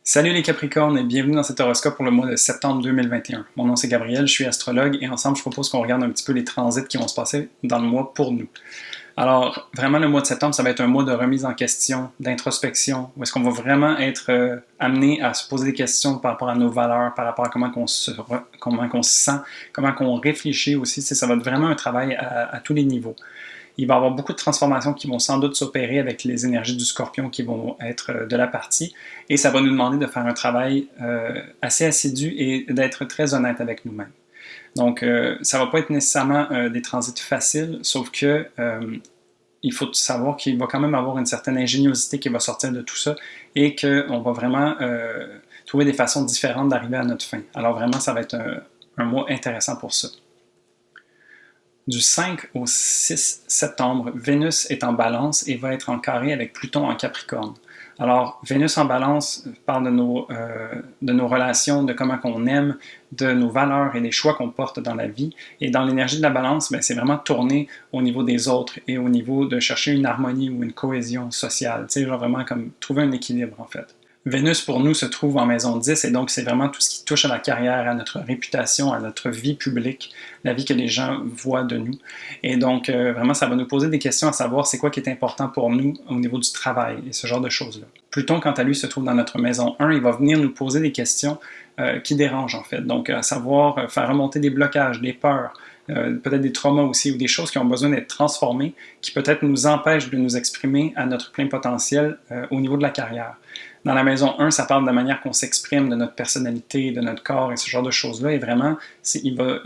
Salut les Capricornes et bienvenue dans cet horoscope pour le mois de septembre 2021. Mon nom c'est Gabriel, je suis astrologue et ensemble je propose qu'on regarde un petit peu les transits qui vont se passer dans le mois pour nous. Alors vraiment le mois de septembre ça va être un mois de remise en question, d'introspection, où est-ce qu'on va vraiment être amené à se poser des questions par rapport à nos valeurs, par rapport à comment on se sent, comment on réfléchit aussi. Ça va être vraiment un travail à tous les niveaux. Il va y avoir beaucoup de transformations qui vont sans doute s'opérer avec les énergies du Scorpion qui vont être de la partie. Et ça va nous demander de faire un travail assez assidu et d'être très honnête avec nous-mêmes. Donc, ça ne va pas être nécessairement des transits faciles, sauf que il faut savoir qu'il va quand même avoir une certaine ingéniosité qui va sortir de tout ça et qu'on va vraiment trouver des façons différentes d'arriver à notre fin. Alors vraiment, ça va être un mois intéressant pour ça. Du 5 au 6 septembre, Vénus est en balance et va être en carré avec Pluton en Capricorne. Alors, Vénus en balance parle de nos relations, de comment on aime, de nos valeurs et des choix qu'on porte dans la vie. Et dans l'énergie de la balance, c'est vraiment tourné au niveau des autres et au niveau de chercher une harmonie ou une cohésion sociale. Tu sais, genre vraiment comme trouver un équilibre en fait. Vénus, pour nous, se trouve en maison 10 et donc c'est vraiment tout ce qui touche à la carrière, à notre réputation, à notre vie publique, la vie que les gens voient de nous. Et donc, vraiment, ça va nous poser des questions à savoir c'est quoi qui est important pour nous au niveau du travail et ce genre de choses-là. Pluton, quant à lui, se trouve dans notre maison 1, il va venir nous poser des questions qui dérangent en fait. Donc, à savoir faire remonter des blocages, des peurs, peut-être des traumas aussi, ou des choses qui ont besoin d'être transformées, qui peut-être nous empêchent de nous exprimer à notre plein potentiel au niveau de la carrière. Dans la maison 1, ça parle de la manière qu'on s'exprime, de notre personnalité, de notre corps et ce genre de choses-là. Et vraiment, il va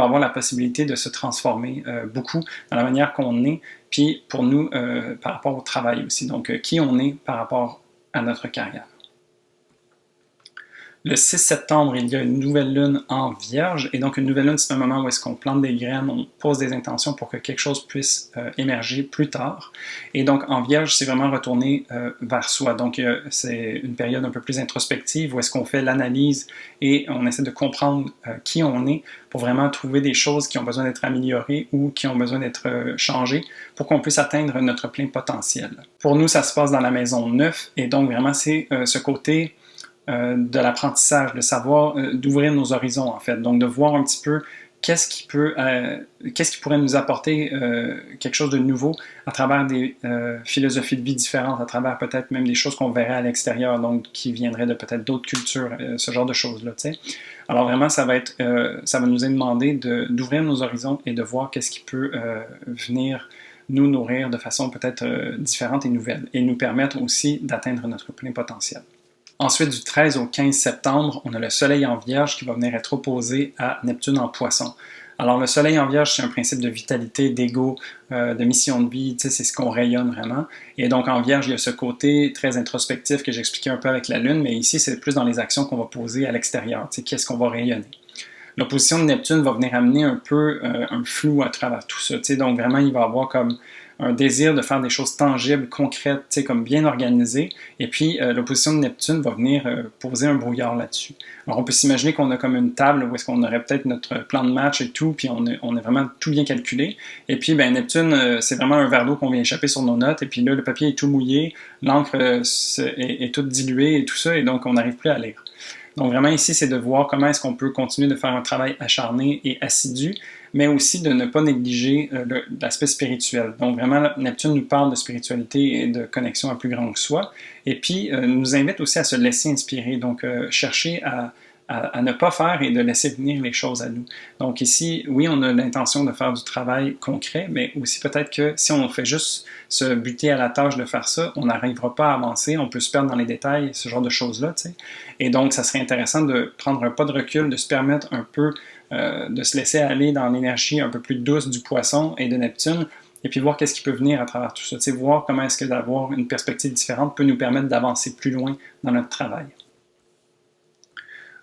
avoir la possibilité de se transformer beaucoup dans la manière qu'on est, puis pour nous, par rapport au travail aussi. Donc, qui on est par rapport à notre carrière. Le 6 septembre, il y a une nouvelle lune en Vierge, et donc une nouvelle lune, c'est un moment où est-ce qu'on plante des graines, on pose des intentions pour que quelque chose puisse émerger plus tard. Et donc en Vierge, c'est vraiment retourner vers soi. Donc c'est une période un peu plus introspective où est-ce qu'on fait l'analyse et on essaie de comprendre qui on est pour vraiment trouver des choses qui ont besoin d'être améliorées ou qui ont besoin d'être changées pour qu'on puisse atteindre notre plein potentiel. Pour nous, ça se passe dans la maison 9, et donc vraiment c'est ce côté de l'apprentissage, de savoir, d'ouvrir nos horizons en fait, donc de voir un petit peu qu'est-ce qui pourrait nous apporter quelque chose de nouveau à travers des philosophies de vie différentes, à travers peut-être même des choses qu'on verrait à l'extérieur, donc qui viendraient de peut-être d'autres cultures, ce genre de choses-là, tu sais. Alors vraiment, ça va nous demander d'ouvrir nos horizons et de voir qu'est-ce qui peut venir nous nourrir de façon peut-être différente et nouvelle, et nous permettre aussi d'atteindre notre plein potentiel. Ensuite, du 13 au 15 septembre, on a le Soleil en Vierge qui va venir être opposé à Neptune en Poisson. Alors, le Soleil en Vierge, c'est un principe de vitalité, d'ego, de mission de vie, c'est ce qu'on rayonne vraiment. Et donc, en Vierge, il y a ce côté très introspectif que j'expliquais un peu avec la Lune, mais ici, c'est plus dans les actions qu'on va poser à l'extérieur, qu'est-ce qu'on va rayonner. L'opposition de Neptune va venir amener un peu un flou à travers tout ça. Donc, vraiment, il va y avoir comme un désir de faire des choses tangibles, concrètes, comme bien organisées. Et puis, l'opposition de Neptune va venir poser un brouillard là-dessus. Alors, on peut s'imaginer qu'on a comme une table où est-ce qu'on aurait peut-être notre plan de match et tout, puis on a vraiment tout bien calculé. Et puis, Neptune, c'est vraiment un verre d'eau qu'on vient échapper sur nos notes. Et puis là, le papier est tout mouillé, l'encre est toute diluée et tout ça, et donc on n'arrive plus à lire. Donc vraiment ici, c'est de voir comment est-ce qu'on peut continuer de faire un travail acharné et assidu, mais aussi de ne pas négliger l'aspect spirituel. Donc vraiment, Neptune nous parle de spiritualité et de connexion à plus grand que soi, et puis nous invite aussi à se laisser inspirer, donc chercher à ne pas faire et de laisser venir les choses à nous. Donc ici, oui, on a l'intention de faire du travail concret, mais aussi peut-être que si on fait juste se buter à la tâche de faire ça, on n'arrivera pas à avancer, on peut se perdre dans les détails, ce genre de choses-là, tu sais. Et donc, ça serait intéressant de prendre un pas de recul, de se permettre un peu de se laisser aller dans l'énergie un peu plus douce du Poisson et de Neptune, et puis voir qu'est-ce qui peut venir à travers tout ça, tu sais, voir comment est-ce que d'avoir une perspective différente peut nous permettre d'avancer plus loin dans notre travail.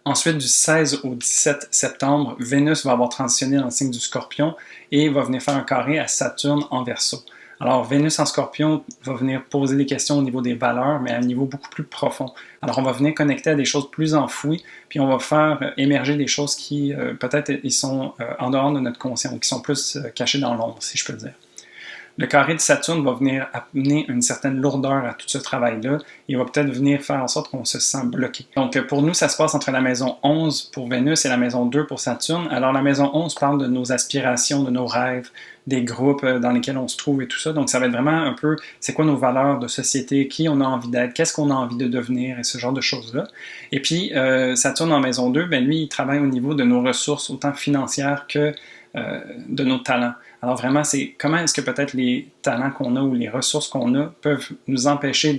Ensuite, du 16 au 17 septembre, Vénus va avoir transitionné dans le signe du Scorpion et va venir faire un carré à Saturne en Verseau. Alors, Vénus en Scorpion va venir poser des questions au niveau des valeurs, mais à un niveau beaucoup plus profond. Alors, on va venir connecter à des choses plus enfouies, puis on va faire émerger des choses qui, peut-être, ils sont en dehors de notre conscience, qui sont plus cachées dans l'ombre, si je peux dire. Le carré de Saturne va venir amener une certaine lourdeur à tout ce travail-là. Il va peut-être venir faire en sorte qu'on se sent bloqué. Donc, pour nous, ça se passe entre la maison 11 pour Vénus et la maison 2 pour Saturne. Alors, la maison 11 parle de nos aspirations, de nos rêves, des groupes dans lesquels on se trouve et tout ça. Donc, ça va être vraiment un peu, c'est quoi nos valeurs de société, qui on a envie d'être, qu'est-ce qu'on a envie de devenir et ce genre de choses-là. Et puis, Saturne en maison 2, ben lui, il travaille au niveau de nos ressources, autant financières que de nos talents. Alors vraiment, c'est comment est-ce que peut-être les talents qu'on a ou les ressources qu'on a peuvent nous empêcher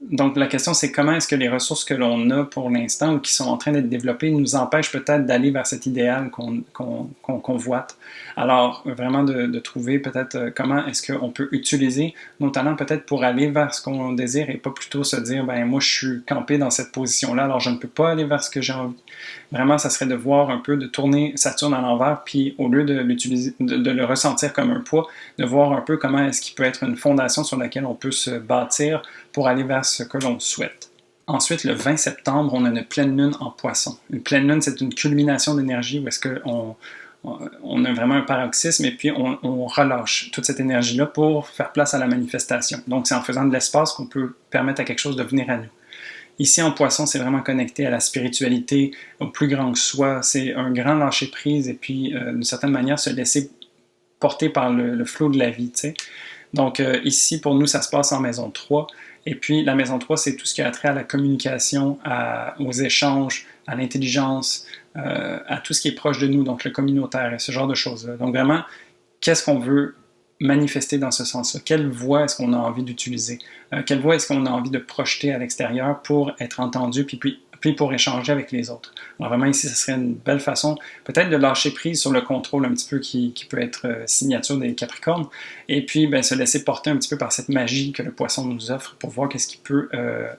donc la question, c'est comment est-ce que les ressources que l'on a pour l'instant ou qui sont en train d'être développées nous empêchent peut-être d'aller vers cet idéal qu'on convoite. Alors, vraiment de trouver peut-être comment est-ce qu'on peut utiliser nos talents peut-être pour aller vers ce qu'on désire et pas plutôt se dire, ben moi je suis campé dans cette position-là, alors je ne peux pas aller vers ce que j'ai envie. Vraiment, ça serait de voir un peu, de tourner Saturne à l'envers, puis au lieu de l'utiliser, de le ressentir comme un poids, de voir un peu comment est-ce qu'il peut être une fondation sur laquelle on peut se bâtir pour aller vers ce que l'on souhaite. Ensuite, le 20 septembre, on a une pleine lune en Poisson. Une pleine lune, c'est une culmination d'énergie où est-ce qu'on a vraiment un paroxysme et puis on relâche toute cette énergie-là pour faire place à la manifestation. Donc, c'est en faisant de l'espace qu'on peut permettre à quelque chose de venir à nous. Ici, en Poisson, c'est vraiment connecté à la spiritualité, au plus grand que soi. C'est un grand lâcher-prise et puis, d'une certaine manière, se laisser porter par le flot de la vie, tu sais. Donc, ici, pour nous, ça se passe en maison 3. Et puis, la maison 3, c'est tout ce qui a trait à la communication, aux échanges, à l'intelligence, à tout ce qui est proche de nous, donc le communautaire et ce genre de choses-là. Donc, vraiment, qu'est-ce qu'on veut manifester dans ce sens-là? Quelle voix est-ce qu'on a envie d'utiliser? Quelle voix est-ce qu'on a envie de projeter à l'extérieur pour être entendu, puis pour échanger avec les autres? Alors vraiment ici, ce serait une belle façon peut-être de lâcher prise sur le contrôle un petit peu qui peut être signature des Capricornes, et puis ben, se laisser porter un petit peu par cette magie que le Poisson nous offre pour voir qu'est-ce qui peut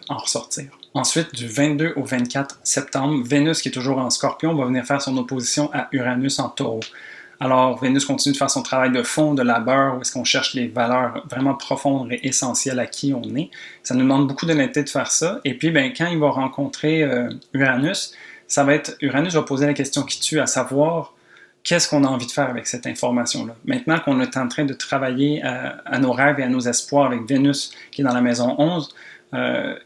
en ressortir. Ensuite, du 22 au 24 septembre, Vénus, qui est toujours en Scorpion, va venir faire son opposition à Uranus en Taureau. Alors, Vénus continue de faire son travail de fond, de labeur, où est-ce qu'on cherche les valeurs vraiment profondes et essentielles à qui on est. Ça nous demande beaucoup d'honnêteté de faire ça. Et puis, ben, quand il va rencontrer Uranus, Uranus va poser la question qui tue, à savoir qu'est-ce qu'on a envie de faire avec cette information-là. Maintenant qu'on est en train de travailler à nos rêves et à nos espoirs avec Vénus, qui est dans la maison 11,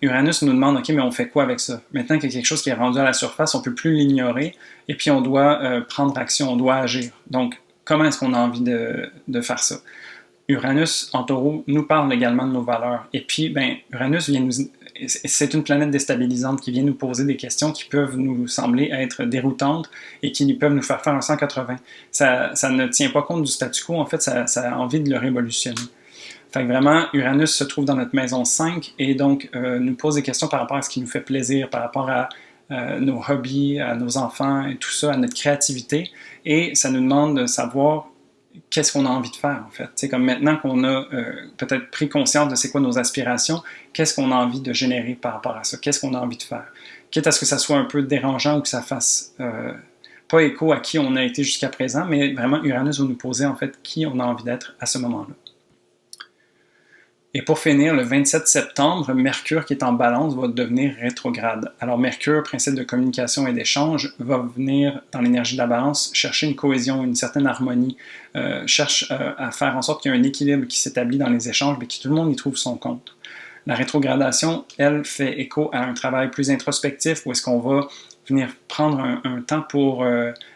Uranus nous demande, OK, mais on fait quoi avec ça? Maintenant qu'il y a quelque chose qui est rendu à la surface, on ne peut plus l'ignorer, et puis on doit prendre action, on doit agir. Donc, comment est-ce qu'on a envie de faire ça? Uranus, en Taureau, nous parle également de nos valeurs. Et puis, ben, Uranus c'est une planète déstabilisante qui vient nous poser des questions qui peuvent nous sembler être déroutantes et qui peuvent nous faire faire un 180. Ça ne tient pas compte du statu quo, en fait, ça a envie de le révolutionner. Fait que vraiment, Uranus se trouve dans notre maison 5 et donc nous pose des questions par rapport à ce qui nous fait plaisir, par rapport à nos hobbies, à nos enfants et tout ça, à notre créativité. Et ça nous demande de savoir qu'est-ce qu'on a envie de faire, en fait. C'est comme maintenant qu'on a peut-être pris conscience de c'est quoi nos aspirations, qu'est-ce qu'on a envie de générer par rapport à ça, qu'est-ce qu'on a envie de faire. Quitte à ce que ça soit un peu dérangeant ou que ça fasse pas écho à qui on a été jusqu'à présent, mais vraiment, Uranus va nous poser, en fait, qui on a envie d'être à ce moment-là. Et pour finir, le 27 septembre, Mercure, qui est en Balance, va devenir rétrograde. Alors Mercure, principe de communication et d'échange, va venir dans l'énergie de la Balance chercher une cohésion, une certaine harmonie, cherche à faire en sorte qu'il y ait un équilibre qui s'établit dans les échanges et que tout le monde y trouve son compte. La rétrogradation, elle, fait écho à un travail plus introspectif où est-ce qu'on va venir prendre un temps pour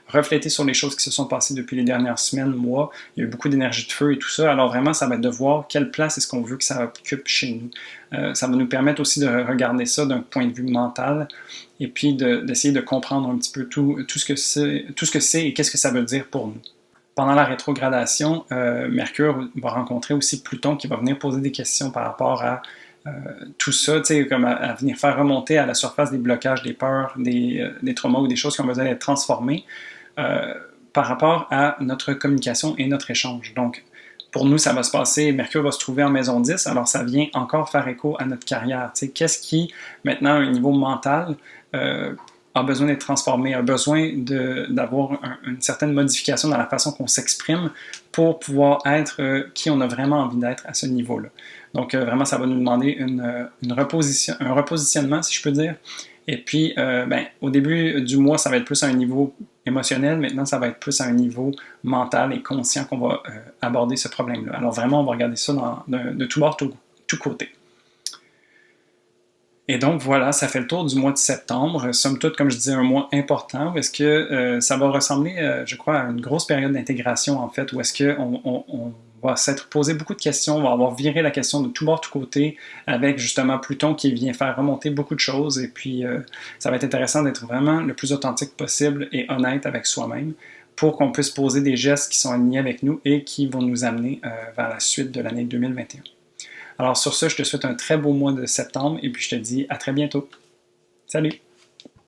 refléter sur les choses qui se sont passées depuis les dernières semaines, mois. Il y a eu beaucoup d'énergie de feu et tout ça. Alors vraiment, ça va être de voir quelle place est-ce qu'on veut que ça occupe chez nous. Ça va nous permettre aussi de regarder ça d'un point de vue mental et puis d'essayer de comprendre un petit peu tout ce que c'est et qu'est-ce que ça veut dire pour nous. Pendant la rétrogradation, Mercure va rencontrer aussi Pluton qui va venir poser des questions par rapport à tout ça, comme à venir faire remonter à la surface des blocages, des peurs, des traumas ou des choses qui ont besoin d'être transformées par rapport à notre communication et notre échange. Donc, pour nous, ça va se passer, Mercure va se trouver en maison 10, alors ça vient encore faire écho à notre carrière. Qu'est-ce qui, maintenant, à un niveau mental, a besoin d'être transformé, a besoin d'avoir une certaine modification dans la façon qu'on s'exprime pour pouvoir être qui on a vraiment envie d'être à ce niveau-là. Donc, vraiment, ça va nous demander un repositionnement, si je peux dire, Et puis, au début du mois, ça va être plus à un niveau émotionnel. Maintenant, ça va être plus à un niveau mental et conscient qu'on va aborder ce problème-là. Alors vraiment, on va regarder ça de tout bord, tout côté. Et donc voilà, ça fait le tour du mois de septembre. Somme toute, comme je disais, un mois important, où est-ce que ça va ressembler, je crois, à une grosse période d'intégration, en fait, où est-ce qu'on va s'être posé beaucoup de questions, on va avoir viré la question de tout bord, tout côté, avec justement Pluton qui vient faire remonter beaucoup de choses, et puis ça va être intéressant d'être vraiment le plus authentique possible et honnête avec soi-même, pour qu'on puisse poser des gestes qui sont alignés avec nous et qui vont nous amener vers la suite de l'année 2021. Alors sur ce, je te souhaite un très beau mois de septembre et puis je te dis à très bientôt. Salut!